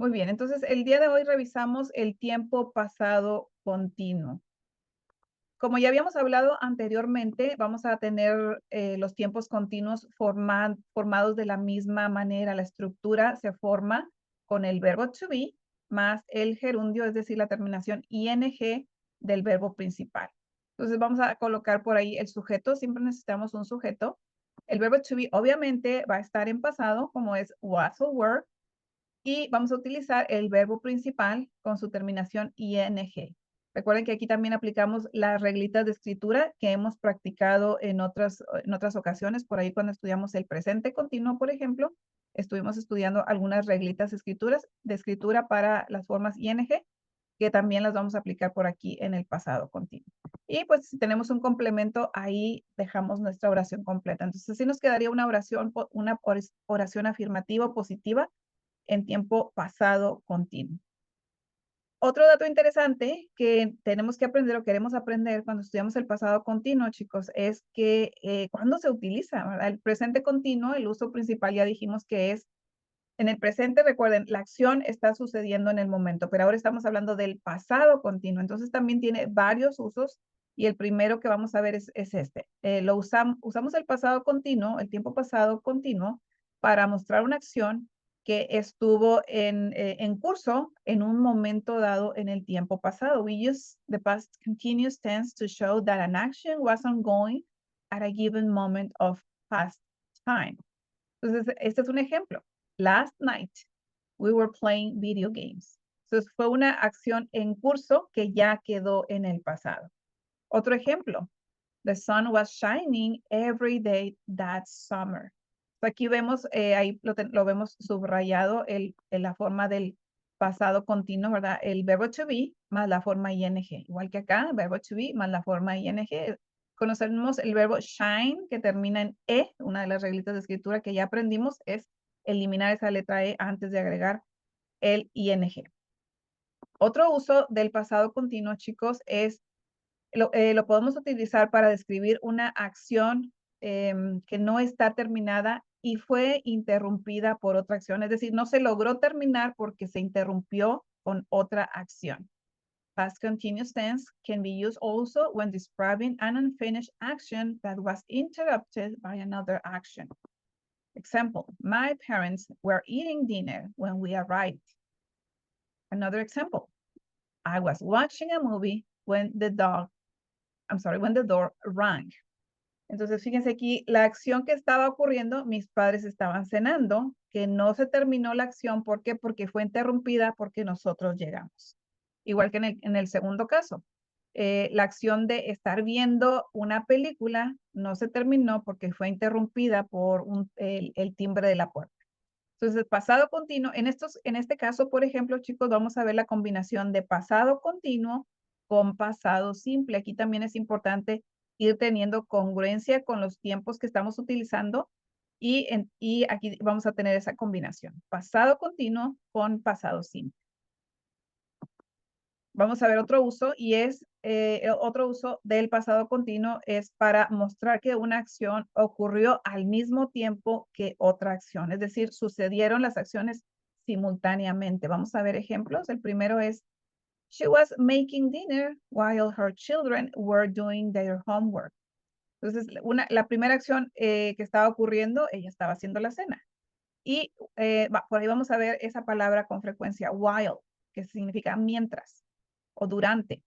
Muy bien, entonces el día de hoy revisamos el tiempo pasado continuo. Como ya habíamos hablado anteriormente, vamos a tener los tiempos continuos formados de la misma manera. La estructura se forma con el verbo to be más el gerundio, es decir, la terminación ing del verbo principal. Entonces vamos a colocar por ahí el sujeto, siempre necesitamos un sujeto. El verbo to be obviamente va a estar en pasado, como es was o were, y vamos a utilizar el verbo principal con su terminación ing. Recuerden que aquí también aplicamos las reglitas de escritura que hemos practicado en otras ocasiones, por ahí cuando estudiamos el presente continuo, por ejemplo, estuvimos estudiando algunas reglitas de escritura para las formas ing, que también las vamos a aplicar por aquí en el pasado continuo. Y pues si tenemos un complemento, ahí dejamos nuestra oración completa. Entonces, así nos quedaría una oración afirmativa o positiva en tiempo pasado continuo. Otro dato interesante que tenemos que aprender o queremos aprender cuando estudiamos el pasado continuo, chicos, es que cuando se utiliza, ¿verdad? El presente continuo, el uso principal ya dijimos que es en el presente. Recuerden, la acción está sucediendo en el momento, pero ahora estamos hablando del pasado continuo. Entonces también tiene varios usos y el primero que vamos a ver es este. Usamos el pasado continuo, el tiempo pasado continuo, para mostrar una acción que estuvo en curso en un momento dado en el tiempo pasado. We use the past continuous tense to show that an action was ongoing at a given moment of past time. Entonces, este es un ejemplo. Last night, we were playing video games. Entonces, fue una acción en curso que ya quedó en el pasado. Otro ejemplo. The sun was shining every day that summer. Aquí vemos, ahí lo vemos subrayado en la forma del pasado continuo, ¿verdad? El verbo to be más la forma ing. Igual que acá, verbo to be más la forma ing. Conocemos el verbo shine, que termina en e. Una de las reglitas de escritura que ya aprendimos es eliminar esa letra e antes de agregar el ing. Otro uso del pasado continuo, chicos, es lo podemos utilizar para describir una acción que no está terminada y fue interrumpida por otra acción. Es decir, no se logró terminar porque se interrumpió con otra acción. Past continuous tense can be used also when describing an unfinished action that was interrupted by another action. Example, my parents were eating dinner when we arrived. Another example, I was watching a movie when the door rang. Entonces, fíjense aquí, la acción que estaba ocurriendo, mis padres estaban cenando, que no se terminó la acción. ¿Por qué? Porque fue interrumpida porque nosotros llegamos. Igual que en el segundo caso. La acción de estar viendo una película no se terminó porque fue interrumpida por el timbre de la puerta. Entonces, pasado continuo, en este caso, por ejemplo, chicos, vamos a ver la combinación de pasado continuo con pasado simple. Aquí también es importante ir teniendo congruencia con los tiempos que estamos utilizando y aquí vamos a tener esa combinación. Pasado continuo con pasado simple. Vamos a ver otro uso y otro uso del pasado continuo es para mostrar que una acción ocurrió al mismo tiempo que otra acción. Es decir, sucedieron las acciones simultáneamente. Vamos a ver ejemplos. El primero es, she was making dinner while her children were doing their homework. Entonces, la primera acción que estaba ocurriendo, ella estaba haciendo la cena. Y por ahí vamos a ver esa palabra con frecuencia, while, que significa mientras o durante.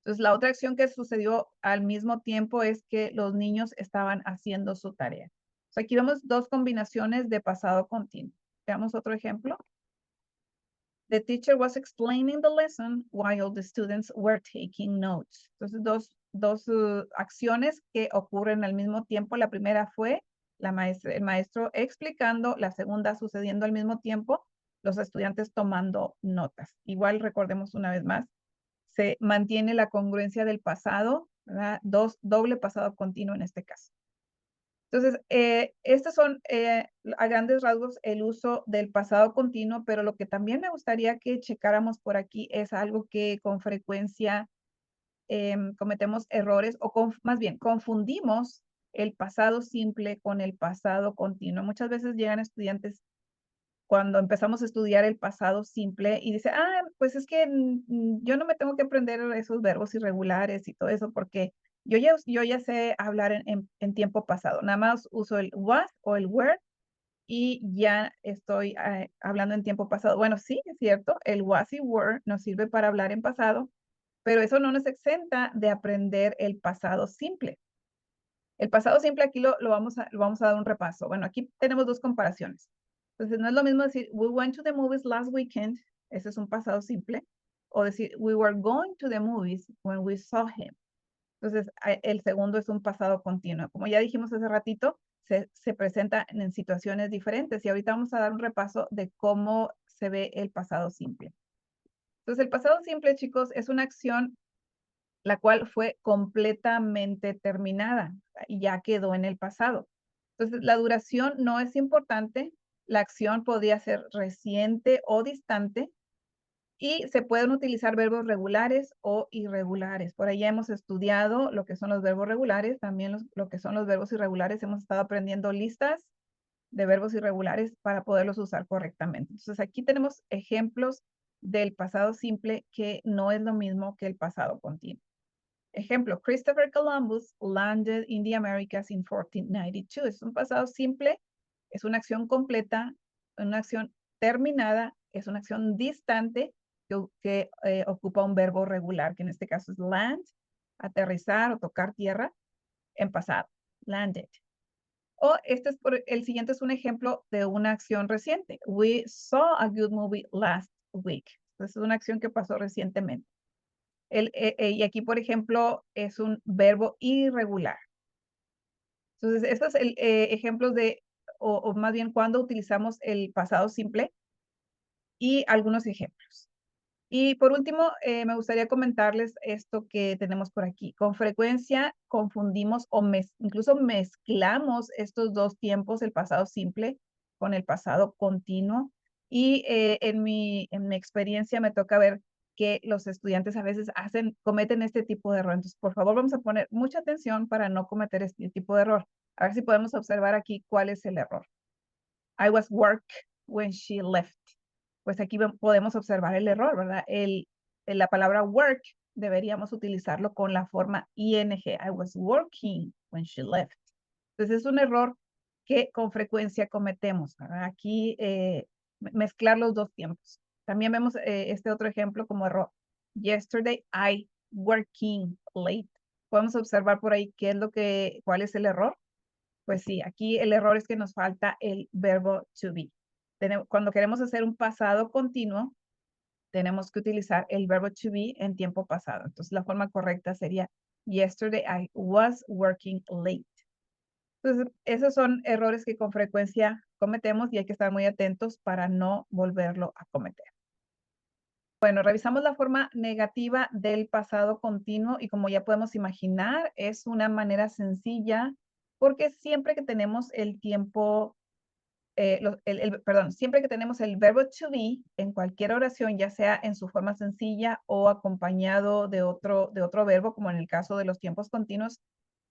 Entonces, la otra acción que sucedió al mismo tiempo es que los niños estaban haciendo su tarea. Entonces, aquí vemos dos combinaciones de pasado continuo. Veamos otro ejemplo. The teacher was explaining the lesson while the students were taking notes. Entonces, dos acciones que ocurren al mismo tiempo. La primera fue el maestro explicando, la segunda sucediendo al mismo tiempo, los estudiantes tomando notas. Igual recordemos una vez más, se mantiene la congruencia del pasado, ¿verdad? Doble pasado continuo en este caso. Entonces, estos son a grandes rasgos el uso del pasado continuo, pero lo que también me gustaría que checáramos por aquí es algo que con frecuencia cometemos errores o más bien confundimos el pasado simple con el pasado continuo. Muchas veces llegan estudiantes cuando empezamos a estudiar el pasado simple y dice, pues es que yo no me tengo que aprender esos verbos irregulares y todo eso porque yo ya sé hablar en tiempo pasado. Nada más uso el was o el were y ya estoy hablando en tiempo pasado. Bueno, sí, es cierto, el was y were nos sirve para hablar en pasado, pero eso no nos exenta de aprender el pasado simple. El pasado simple aquí lo vamos a dar un repaso. Bueno, aquí tenemos dos comparaciones. Entonces, no es lo mismo decir, we went to the movies last weekend, ese es un pasado simple, o decir, we were going to the movies when we saw him. Entonces, el segundo es un pasado continuo. Como ya dijimos hace ratito, se presenta en situaciones diferentes y ahorita vamos a dar un repaso de cómo se ve el pasado simple. Entonces, el pasado simple, chicos, es una acción la cual fue completamente terminada y ya quedó en el pasado. Entonces, la duración no es importante, la acción podría ser reciente o distante y se pueden utilizar verbos regulares o irregulares. Por ahí ya hemos estudiado lo que son los verbos regulares, también lo que son los verbos irregulares. Hemos estado aprendiendo listas de verbos irregulares para poderlos usar correctamente. Entonces, aquí tenemos ejemplos del pasado simple que no es lo mismo que el pasado continuo. Ejemplo, Christopher Columbus landed in the Americas in 1492. Es un pasado simple, es una acción completa, una acción terminada, es una acción distante que ocupa un verbo regular, que en este caso es land, aterrizar o tocar tierra, en pasado, landed. O el siguiente es un ejemplo de una acción reciente. We saw a good movie last week. Es una acción que pasó recientemente. Y aquí, por ejemplo, es un verbo irregular. Entonces, estos ejemplos de, o más bien cuando utilizamos el pasado simple y algunos ejemplos. Y por último, me gustaría comentarles esto que tenemos por aquí. Con frecuencia confundimos o incluso mezclamos estos dos tiempos, el pasado simple con el pasado continuo. Y en mi experiencia me toca ver que los estudiantes a veces cometen este tipo de error. Entonces, por favor, vamos a poner mucha atención para no cometer este tipo de error. A ver si podemos observar aquí cuál es el error. I was work when she left. Pues aquí podemos observar el error, ¿verdad? La palabra work deberíamos utilizarlo con la forma ing. I was working when she left. Entonces es un error que con frecuencia cometemos, ¿verdad? Aquí mezclar los dos tiempos. También vemos este otro ejemplo como error. Yesterday I working late. Podemos observar por ahí cuál es el error. Pues sí, aquí el error es que nos falta el verbo to be. Cuando queremos hacer un pasado continuo, tenemos que utilizar el verbo to be en tiempo pasado. Entonces, la forma correcta sería, yesterday I was working late. Entonces, esos son errores que con frecuencia cometemos y hay que estar muy atentos para no volverlo a cometer. Bueno, revisamos la forma negativa del pasado continuo y como ya podemos imaginar, es una manera sencilla porque siempre que tenemos el tiempo siempre que tenemos el verbo to be en cualquier oración, ya sea en su forma sencilla o acompañado de otro verbo, como en el caso de los tiempos continuos,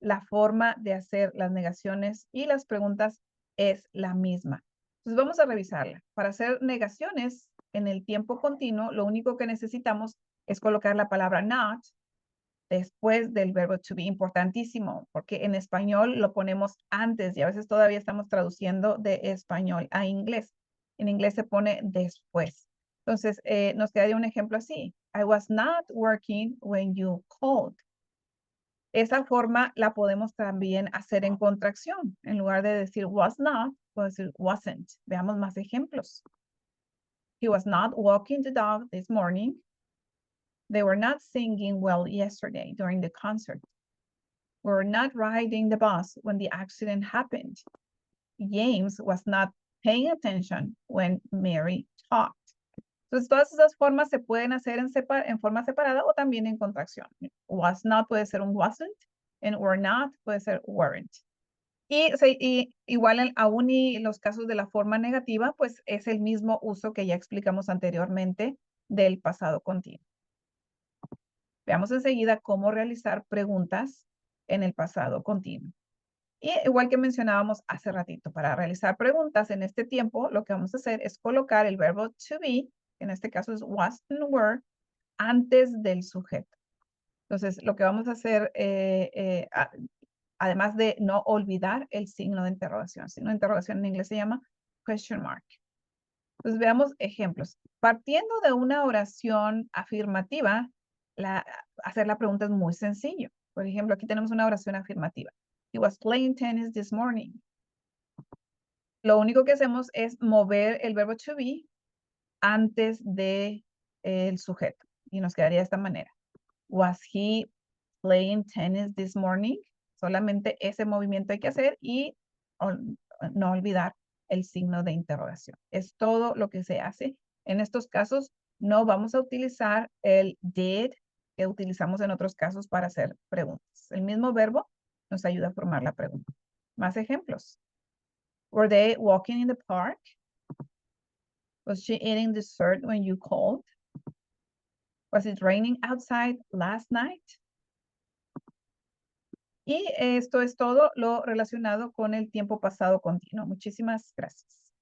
la forma de hacer las negaciones y las preguntas es la misma. Entonces vamos a revisarla. Para hacer negaciones en el tiempo continuo, lo único que necesitamos es colocar la palabra not después del verbo to be, importantísimo, porque en español lo ponemos antes y a veces todavía estamos traduciendo de español a inglés. En inglés se pone después. Entonces, nos quedaría un ejemplo así. I was not working when you called. Esa forma la podemos también hacer en contracción. En lugar de decir was not, puedo decir wasn't. Veamos más ejemplos. He was not walking the dog this morning. They were not singing well yesterday during the concert. We were not riding the bus when the accident happened. James was not paying attention when Mary talked. Entonces, todas esas formas se pueden hacer en forma separada o también en contracción. Was not puede ser un wasn't, and were not puede ser weren't. Y igual aún y los casos de la forma negativa, pues es el mismo uso que ya explicamos anteriormente del pasado continuo. Veamos enseguida cómo realizar preguntas en el pasado continuo. Y igual que mencionábamos hace ratito, para realizar preguntas en este tiempo, lo que vamos a hacer es colocar el verbo to be, que en este caso es was and were, antes del sujeto. Entonces, lo que vamos a hacer, además de no olvidar el signo de interrogación. Signo de interrogación en inglés se llama question mark. Entonces, veamos ejemplos. Partiendo de una oración afirmativa, hacer la pregunta es muy sencillo. Por ejemplo, aquí tenemos una oración afirmativa. He was playing tennis this morning. Lo único que hacemos es mover el verbo to be antes de el sujeto. Y nos quedaría de esta manera. Was he playing tennis this morning? Solamente ese movimiento hay que hacer y no olvidar el signo de interrogación. Es todo lo que se hace. En estos casos no vamos a utilizar el did que utilizamos en otros casos para hacer preguntas. El mismo verbo nos ayuda a formar la pregunta. Más ejemplos. Were they walking in the park? Was she eating dessert when you called? Was it raining outside last night? Y esto es todo lo relacionado con el tiempo pasado continuo. Muchísimas gracias.